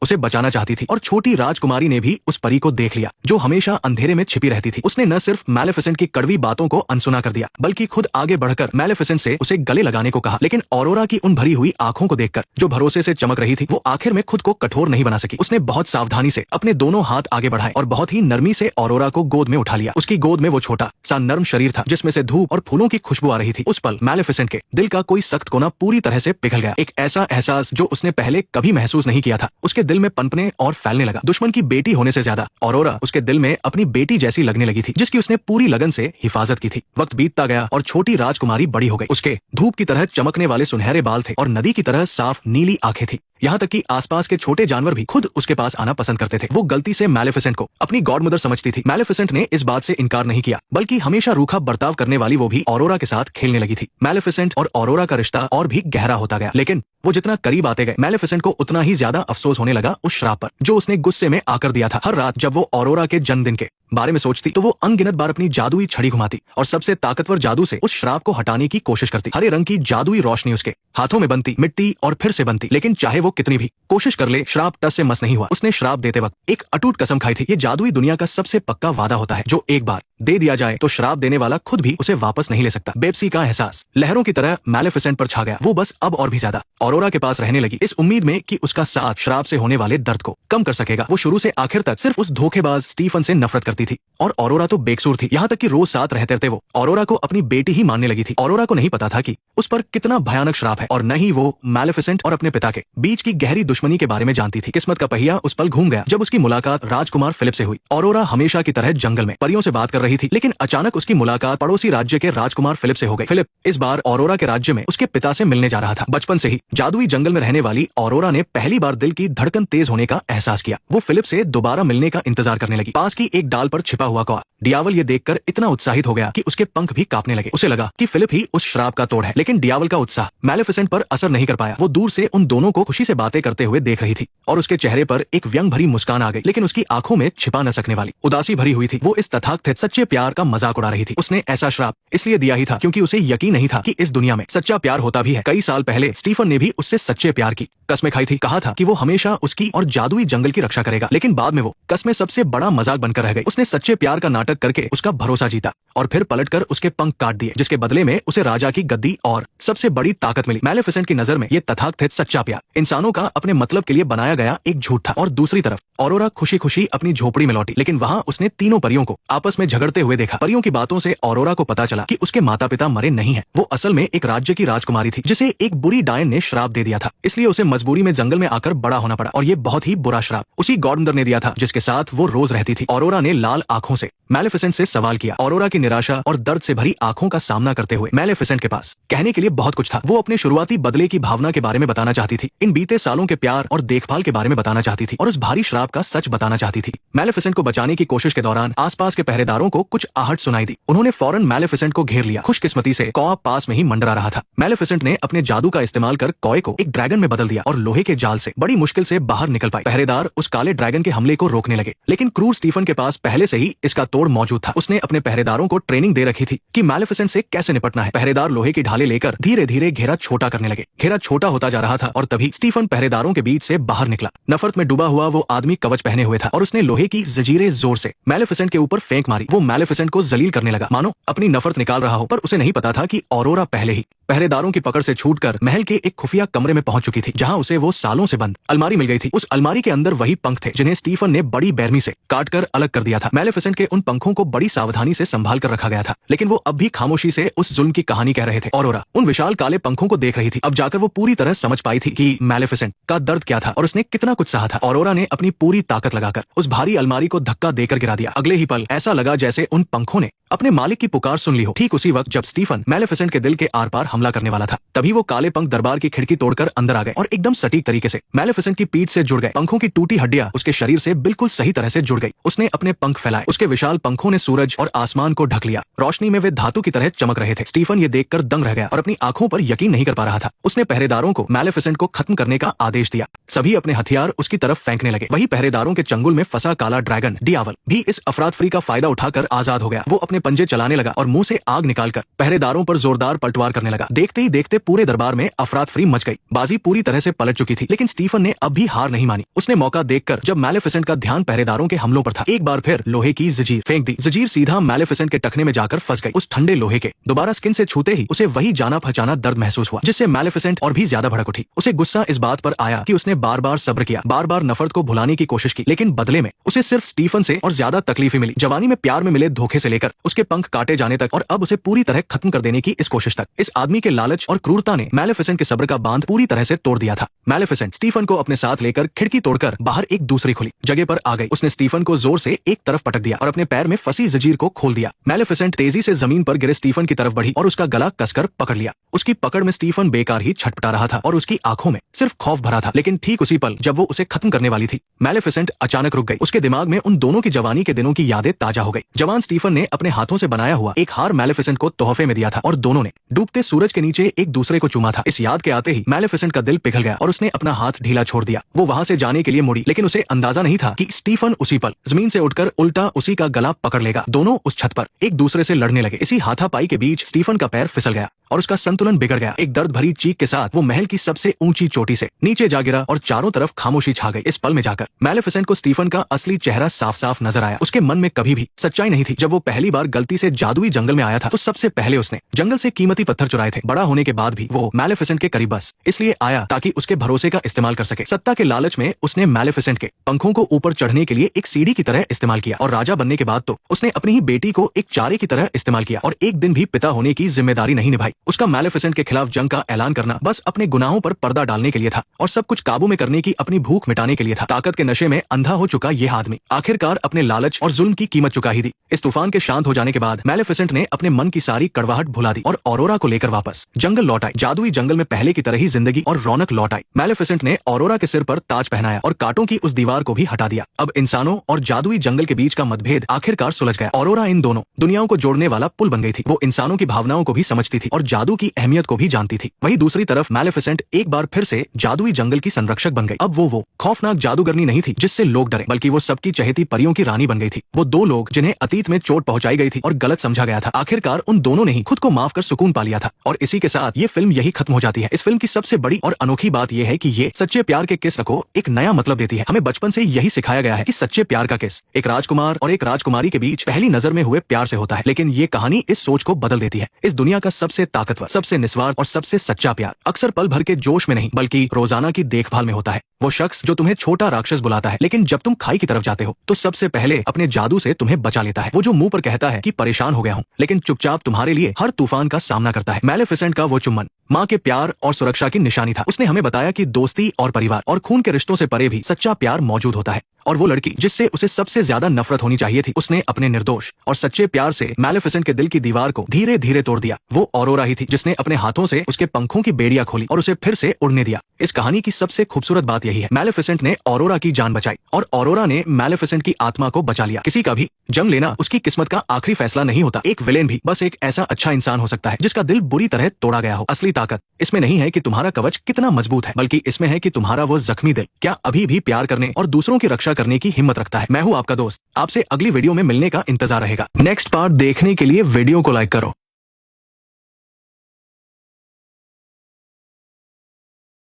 उसे बचाना चाहती थी। और छोटी राजकुमारी ने भी उस परी को देख लिया जो हमेशा अंधेरे में छिपी रहती थी। उसने न सिर्फ मैलेफिसेंट की कड़वी बातों को अनसुना कर दिया बल्कि खुद आगे बढ़कर मैलेफिसेंट से उसे गले लगाने को कहा। लेकिन ऑरोरा की उन भरी हुई आंखों को देखकर जो भरोसे से चमक रही थी वो आखिर में खुद को कठोर नहीं बना सकी। उसने बहुत सावधानी से अपने दोनों हाथ आगे बढ़ाए और बहुत ही नरमी से ऑरोरा को गोद में उठा लिया। उसकी गोद में वो छोटा सा नर्म शरीर था जिसमें से धूप और फूलों की खुशबू आ रही थी। उस पल मैलेफिसेंट के दिल का कोई सख्त कोना पूरी तरह से पिघल गया। एक ऐसा एहसास जो उसने पहले कभी महसूस नहीं किया था उसके दिल में पनपने और फैलने लगा। दुश्मन की बेटी होने से ज्यादा ऑरोरा उसके दिल में अपनी बेटी जैसी लगने लगी थी जिसकी उसने पूरी लगन से हिफाजत की थी। वक्त बीतता गया और छोटी राजकुमारी बड़ी हो गई। उसके धूप की तरह चमकने वाले सुनहरे बाल थे और नदी की तरह साफ नीली आंखें थी। यहाँ तक कि आसपास के छोटे जानवर भी खुद उसके पास आना पसंद करते थे। वो गलती से मैलेफिसेंट को अपनी गॉड मदर समझती थी। मैलेफिसेंट ने इस बात से इनकार नहीं किया बल्कि हमेशा रूखा बर्ताव करने वाली वो भी ऑरोरा के साथ खेलने लगी थी। मैलेफिसेंट और ऑरोरा का रिश्ता और भी गहरा होता गया। लेकिन वो जितना करीब आते गए मैलेफिसेंट को उतना ही ज्यादा अफसोस होने लगा उस श्राप पर जो उसने गुस्से में आकर दिया था। हर रात जब वो ऑरोरा के जन्मदिन के बारे में सोचती तो वो अनगिनत बार अपनी जादुई छड़ी घुमाती और सबसे ताकतवर जादू से उस श्राप को हटाने की कोशिश करती। हरे रंग की जादुई रोशनी उसके हाथों में बनती, मिट्टी और फिर से बनती। लेकिन चाहे वो कितनी भी कोशिश कर ले श्राप टस से मस नहीं हुआ। उसने श्राप देते वक्त एक अटूट कसम खाई थी। ये जादुई दुनिया का सबसे पक्का वादा होता है जो एक बार दे दिया जाए तो श्राप देने वाला खुद भी उसे वापस नहीं ले सकता। बेबसी का एहसास लहरों की तरह मैलेफिसेंट पर छा गया। वो बस अब और भी ज्यादा ऑरोरा के पास रहने लगी इस उम्मीद में कि उसका साथ श्राप से होने वाले दर्द को कम कर सकेगा। वो शुरू से आखिर तक सिर्फ उस धोखेबाज स्टीफन से नफरत करती थी और ऑरोरा तो बेकसूर थी। यहाँ तक कि रोज साथ रहते रहते वो ऑरोरा को अपनी बेटी ही मानने लगी थी। ऑरोरा को नहीं पता था कि उस पर कितना भयानक श्राप है और न ही वो मैलेफिसेंट और अपने पिता के बीच की गहरी दुश्मनी के बारे में जानती थी। किस्मत का पहिया उस पल घूम गया जब उसकी मुलाकात राजकुमार फिलिप से हुई। ऑरोरा हमेशा की तरह जंगल में परियों से बात कर रही थी लेकिन अचानक उसकी मुलाकात पड़ोसी राज्य के राजकुमार फिलिप से हो गई। फिलिप इस बार ऑरोरा के राज्य में उसके पिता से मिलने जा रहा था। बचपन से ही जादुई जंगल में रहने वाली ऑरोरा ने पहली बार दिल की धड़कन तेज होने का एहसास किया। वो फिलिप से दोबारा मिलने का इंतजार करने लगी। पास की एक डाल पर छिपा हुआ कौआ डियावल ये देखकर इतना उत्साहित हो गया कि उसके पंख भी कांपने लगे। उसे लगा कि फिलिप ही उस श्राप का तोड़ है। लेकिन डियावल का उत्साह मैलेफिसेंट पर असर नहीं कर पाया। वो दूर से उन दोनों को खुशी से बातें करते हुए देख रही थी और उसके चेहरे पर एक व्यंग भरी मुस्कान आ गई। लेकिन उसकी आंखों में छिपा न सकने वाली उदासी भरी हुई थी। वो इस तथाकथित सच्चे प्यार का मजाक उड़ा रही थी। उसने ऐसा श्राप इसलिए दिया ही था क्योंकि उसे यकीन नहीं था कि इस दुनिया में सच्चा प्यार होता भी है। कई साल पहले स्टीफन ने भी उससे सच्चे प्यार की कस्में खाई थी। कहा था कि वो हमेशा उसकी और जादुई जंगल की रक्षा करेगा। लेकिन बाद में वो कस्में सबसे बड़ा मजाक बनकर रह गई। उसने सच्चे प्यार का नाटक करके उसका भरोसा जीता और फिर पलटकर उसके पंख काट दिए जिसके बदले में उसे राजा की गद्दी और सबसे बड़ी ताकत मिली। मैलेफिसेंट की नजर में ये तथाकथित सच्चा प्यार इंसानों का अपने मतलब के लिए बनाया गया एक झूठ था। और दूसरी तरफ ऑरोरा खुशी खुशी अपनी झोपड़ी में लौटी। लेकिन वहां उसने तीनों परियों को आपस में झगड़ते हुए देखा। परियों की बातों से ऑरोरा को पता चला कि उसके माता पिता मरे नहीं है। वो असल में एक राज्य की राजकुमारी थी जिसे एक बुरी डायन ने श्राप दे दिया था। इसलिए उसे मजबूरी में जंगल में आकर बड़ा होना पड़ा और ये बहुत ही बुरा श्राप उसी गॉडमदर ने दिया था जिसके साथ वो रोज रहती थी। ऑरोरा ने लाल आंखों से मैलेफिसेंट से सवाल किया। ऑरोरा की निराशा और दर्द से भरी आंखों का सामना करते हुए मैलेफिसेंट के पास कहने के लिए बहुत कुछ था। वो अपने शुरुआती बदले की भावना के बारे में बताना चाहती थी, इन बीते सालों के प्यार और देखभाल के बारे में बताना चाहती थी और उस भारी श्राप का सच बताना चाहती थी। मैलेफिसेंट को बचाने की कोशिश के दौरान आसपास के पहरेदारों को कुछ आहट सुनाई दी। उन्होंने फौरन मैलेफिसेंट को घेर लिया। खुशकिस्मती से कौआ पास में ही मंडरा रहा था। मैलेफिसेंट ने अपने जादू का इस्तेमाल कर कौए को एक ड्रैगन में बदल दिया और लोहे के जाल से बड़ी मुश्किल से बाहर निकल पाए। पहरेदार उस काले ड्रैगन के हमले को रोकने लगे लेकिन क्रूर स्टीफन के पास पहले से ही इसका तोड़ मौजूद था। उसने अपने पहरेदारों को ट्रेनिंग दे रखी थी कि मैलेफिसेंट से कैसे निपटना है। पहरेदार लोहे की ढाले लेकर धीरे धीरे घेरा छोटा करने लगे। घेरा छोटा होता जा रहा था और तभी स्टीफन पहरेदारों के बीच से बाहर निकला। नफरत में डूबा हुआ वो आदमी कवच पहने हुए था और उसने लोहे की जंजीरें जोर से मैलेफिसेंट के ऊपर फेंक मारी। वो मैलेफिसेंट को जलील करने लगा मानो अपनी नफरत निकाल रहा हो, पर उसे नहीं पता था कि ऑरोरा पहले ही पहरेदारों की पकड़ से छूटकर महल के एक खुफिया कमरे में पहुंच चुकी थी जहां उसे वो सालों से बंद अलमारी मिल गई थी। उस अलमारी के अंदर वही पंख थे जिन्हें स्टीफन ने बड़ी बेरहमी से काटकर अलग कर दिया था। मैलेफिसेंट के उन पंखों को बड़ी सावधानी से संभाल कर रखा गया था लेकिन वो अब भी खामोशी से उस जुल्म की कहानी कह रहे थे। ऑरोरा उन विशाल काले पंखों को देख रही थी। अब जाकर वो पूरी तरह समझ पाई थी कि मैलेफिसेंट का दर्द क्या था और उसने कितना कुछ सहा था। ऑरोरा ने अपनी पूरी ताकत लगाकर उस भारी अलमारी को धक्का देकर गिरा दिया। अगले ही पल ऐसा लगा जैसे उन पंखों ने अपने मालिक की पुकार सुन ली हो। ठीक उसी वक्त जब स्टीफन मैलेफिसेंट के दिल के आर पार हमला करने वाला था तभी वो काले पंख दरबार की खिड़की तोड़कर अंदर आ गए और एकदम सटीक तरीके से मैलेफिसेंट की पीठ से जुड़ गए। पंखों की टूटी हड्डियां उसके शरीर से बिल्कुल सही तरह से जुड़ गई। उसने अपने पंख फैलाए, उसके विशाल पंखों ने सूरज और आसमान को ढक लिया। रोशनी में वे धातु की तरह चमक रहे थे। स्टीफन ये देखकर दंग रह गया और अपनी आंखों पर यकीन नहीं कर पा रहा था। उसने पहरेदारों को मैलेफिसेंट को खत्म करने का आदेश दिया। सभी अपने हथियार उसकी तरफ फेंकने लगे। वही पहरेदारों के चंगुल में फंसा काला ड्रैगन डियावल भी इस अफरातफरी का फायदा उठाकर आजाद हो गया। वो अपने पंजे चलाने लगा और मुंह से आग निकालकर पहरेदारों पर जोरदार पलटवार करने लगा। देखते ही देखते पूरे दरबार में अफरातफरी मच गई। बाजी पूरी तरह से पलट चुकी थी, लेकिन स्टीफन ने अब भी हार नहीं मानी। उसने मौका देखकर, जब मैलेफिसेंट का ध्यान पहरेदारों के हमलों पर था, एक बार फिर लोहे की जंजीर फेंक दी। जंजीर सीधा मैलेफिसेंट के टखने में जाकर फंस गई। उस ठंडे लोहे के दोबारा स्किन से छूते ही उसे वही जाना पहचाना दर्द महसूस हुआ, जिससे मैलेफिसेंट और भी ज्यादा भड़क उठी। उसे गुस्सा इस बात पर आया कि उसने बार बार सब्र किया, बार बार नफरत को भुलाने की कोशिश की, लेकिन बदले में उसे सिर्फ स्टीफन से और ज्यादा तकलीफें मिली। जवानी में प्यार में मिले धोखे से लेकर उसके पंख काटे जाने तक, और अब उसे पूरी तरह खत्म कर देने की इस कोशिश तक। इस आदमी के लालच और क्रूरता ने मैलेफिसेंट के सब्र का बांध पूरी तरह से तोड़ दिया था। मैलेफिसेंट स्टीफन को अपने साथ लेकर खिड़की तोड़कर बाहर एक दूसरी खुली जगह पर आ गई। उसने स्टीफन को जोर से एक तरफ पटक दिया और अपने पैर में फंसी जंजीर को खोल दिया। मैलेफिसेंट तेजी से जमीन पर गिरे स्टीफन की तरफ बढ़ी और उसका गला कसकर पकड़ लिया। उसकी पकड़ में स्टीफन बेकार ही छटपटा रहा था और उसकी आंखों में सिर्फ खौफ भरा था। लेकिन ठीक उसी पल जब वो उसे खत्म करने वाली थी, मैलेफिसेंट अचानक रुक गई। उसके दिमाग में उन दोनों की जवानी के दिनों की यादें ताजा हो गई। जवान स्टीफन ने अपने हाथों से बनाया हुआ एक हार मैलेफिसेंट को तोहफे में दिया था और दोनों ने डूबते सूरज के नीचे एक दूसरे को चूमा था। इस याद के आते ही मैलेफिसेंट का दिल पिघल गया और उसने अपना हाथ ढीला छोड़ दिया। वो वहां से जाने के लिए मुड़ी, लेकिन उसे अंदाजा नहीं था कि स्टीफन उसी पल जमीन से उठकर उल्टा उसी का गला पकड़ लेगा। दोनों उस छत पर एक दूसरे से लड़ने लगे। इसी हाथापाई के बीच स्टीफन का पैर फिसल गया और उसका संतुलन बिगड़ गया। एक दर्द भरी चीख के साथ वो महल की सबसे ऊंची चोटी से नीचे जा गिरा और चारों तरफ खामोशी छा गई। इस पल में जाकर मैलेफिसेंट को स्टीफन का असली चेहरा साफ साफ नजर आया। उसके मन में कभी भी सच्चाई नहीं थी। जब वो पहली बार गलती से जादुई जंगल में आया था, तो सबसे पहले उसने जंगल से कीमती पत्थर चुराए थे। बड़ा होने के बाद भी वो मैलेफिसेंट के करीब बस इसलिए आया ताकि उसके भरोसे का इस्तेमाल कर सके। सत्ता के लालच में उसने मैलेफिसेंट के पंखों को ऊपर चढ़ने के लिए एक सीढ़ी की तरह इस्तेमाल किया, और राजा बनने के बाद तो उसने अपनी ही बेटी को एक चारे की तरह इस्तेमाल किया और एक दिन भी पिता होने की जिम्मेदारी नहीं निभाई। उसका मैलेफिसेंट के खिलाफ जंग का ऐलान करना बस अपने गुनाहों पर पर्दा डालने के लिए था और सब कुछ काबू में करने की अपनी भूख मिटाने के लिए था। ताकत के नशे में अंधा हो चुका यह आदमी आखिरकार अपने लालच और जुल्म की कीमत चुका ही दी। इस तूफान के शांत हो जाने के बाद मैलेफिसेंट ने अपने मन की सारी कड़वाहट भुला दी और ऑरोरा को लेकर वापस जंगल लौट आई। जादुई जंगल में पहले की तरह ही जिंदगी और रौनक लौट आई। मैलेफिसेंट ने ऑरोरा के सिर पर ताज पहनाया और कांटों की उस दीवार को भी हटा दिया। अब इंसानों और जादुई जंगल के बीच का मतभेद आखिरकार सुलझ गया। ऑरोरा इन दोनों दुनियाओं को जोड़ने वाला पुल बन गई थी। वो इंसानों की भावनाओं को भी समझती थी और जादू की अहमियत को भी जानती थी। वहीं दूसरी तरफ मैलेफिसेंट एक बार फिर से जादुई जंगल की संरक्षक बन गई। अब वो खौफनाक जादूगरनी नहीं थी जिससे लोग डरे, बल्कि वो सबकी चहेती परियों की रानी बन गई थी। वो दो लोग जिन्हें अतीत में चोट पहुंचाई गई थी और गलत समझा गया था, आखिरकार उन दोनों ने ही खुद को माफ कर सुकून पा लिया था। और इसी के साथ ये फिल्म यही खत्म हो जाती है। इस फिल्म की सबसे बड़ी और अनोखी बात यह है कि ये सच्चे प्यार के किस्से को एक नया मतलब देती है। हमें बचपन से यही सिखाया गया है कि सच्चे प्यार का किस एक राजकुमार और एक राजकुमारी के बीच पहली नजर में हुए प्यार से होता है, लेकिन ये कहानी इस सोच को बदल देती है। इस दुनिया का सबसे ताकतवर, सबसे निस्वार्थ और सबसे सच्चा प्यार अक्सर पल भर के जोश में नहीं, बल्कि रोजाना की देखभाल में होता है। वो शख्स जो तुम्हें छोटा राक्षस बुलाता है, लेकिन जब तुम खाई की तरफ जाते हो तो सबसे पहले अपने जादू से तुम्हें बचा लेता है। वो जो मुंह पर कहता है कि परेशान हो गया हूँ, लेकिन चुपचाप तुम्हारे लिए हर तूफान का सामना करता है। मैलेफिसेंट का वो चुम्बन माँ के प्यार और सुरक्षा की निशानी था। उसने हमें बताया कि दोस्ती और परिवार और खून के रिश्तों से परे भी सच्चा प्यार मौजूद होता है। और वो लड़की जिससे उसे सबसे ज्यादा नफरत होनी चाहिए थी, उसने अपने निर्दोष और सच्चे प्यार से मैलेफिसेंट के दिल की दीवार को धीरे धीरे तोड़ दिया। वो ऑरोरा ही थी जिसने अपने हाथों से उसके पंखों की बेड़ियां खोली और उसे फिर से उड़ने दिया। इस कहानी की सबसे खूबसूरत बात यही है, मैलेफिसेंट ने ऑरोरा की जान बचाई और ऑरोरा ने मैलेफिसेंट की आत्मा को बचा लिया। किसी का भी जंग लेना उसकी किस्मत का आखिरी फैसला नहीं होता। एक विलेन भी बस एक ऐसा अच्छा इंसान हो सकता है जिसका दिल बुरी तरह तोड़ा गया हो। असली ताकत इसमें नहीं है कि तुम्हारा कवच कितना मजबूत है, बल्कि इसमें है कि तुम्हारा वो जख्मी दिल क्या अभी भी प्यार करने और दूसरों की रक्षा करने की हिम्मत रखता है। मैं हूँ आपका दोस्त, आपसे अगली वीडियो में मिलने का इंतजार रहेगा। नेक्स्ट पार्ट देखने के लिए वीडियो को लाइक करो।